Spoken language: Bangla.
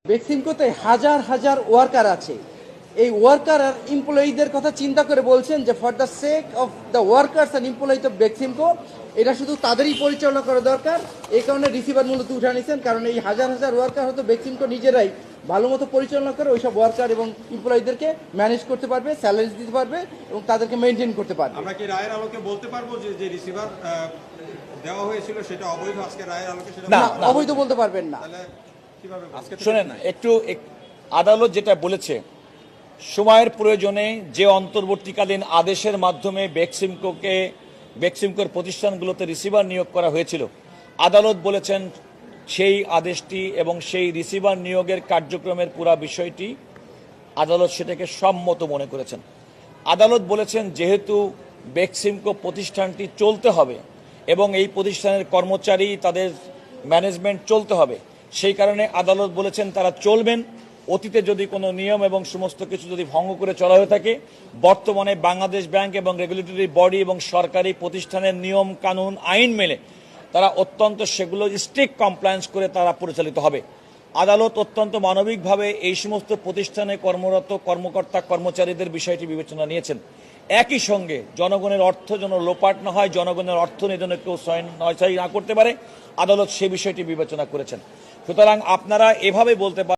বেক্সিমকোতে হাজার হাজার ওয়ার্কার আছে। এই ওয়ার্কার আর এমপ্লয়ীদের কথা চিন্তা করে বলছেন যে for the sake of the workers and employees of Beximco এটা শুধু তাদেরই পরিচালনা করা দরকার। এই কারণে রিসিভার মূলত উঠে নিয়েছেন, কারণ এই হাজার হাজার ওয়ার্কার হয়তো বেক্সিমকো নিজেরাই ভালো মতো পরিচালনা করে ওইসব ওয়ার্কার এবং এমপ্লয়ীদেরকে ম্যানেজ করতে পারবে, স্যালারি দিতে পারবে এবং তাদেরকে মেনটেন করতে পারবে। আমরা কি রায়ের আলোকে বলতে পারবো যে রিসিভার দেওয়া হয়েছিল সেটা অবৈধ? আজকে রায়ের আলোকে সেটা না, অবৈধ বলতে পারবেন না। শোনেন, একটু আদালত যেটা বলেছে, সময়ের প্রয়োজনে যে অন্তর্বর্তীকালীন আদেশের মাধ্যমে বেক্সিমকোর প্রতিষ্ঠানগুলোতে রিসিভার নিয়োগ করা হয়েছিল, আদালত বলেছেন সেই আদেশটি এবং সেই রিসিভার নিয়োগের কার্যক্রমের পুরা বিষয়টি আদালত সেটাকে সম্মত মনে করেছেন। আদালত বলেছেন যেহেতু বেক্সিমকো প্রতিষ্ঠানটি চলতে হবে এবং এই প্রতিষ্ঠানের কর্মচারী তাদের ম্যানেজমেন্ট চলতে হবে, সেই কারণে আদালত বলেছেন তারা চলবেন। অতীতে যদি কোনো নিয়ম এবং সমস্ত কিছু যদি ভঙ্গ করে চলা হয়ে থাকে, বর্তমানে বাংলাদেশ ব্যাংক এবং রেগুলেটরি বডি এবং সরকারি প্রতিষ্ঠানের নিয়ম কানুন আইন মেনে তারা অত্যন্ত সেগুলো স্ট্রিক্ট কমপ্লায়েন্স করে তারা পরিচালিত হবে। আদালত অত্যন্ত মানবিকভাবে এই সমস্ত প্রতিষ্ঠানে কর্মরত কর্মকর্তা কর্মচারীদের বিষয়টি বিবেচনা নিয়েছেন। একই সঙ্গে জনগণের অর্থ যেন লোপাট না হয়, জনগণের অর্থ নিয়ে যেন কেউ নয়ছাই না করতে পারে, আদালত সে বিষয়টি বিবেচনা করেছেন। সুতরাং আপনারা এভাবে বলতে পারেন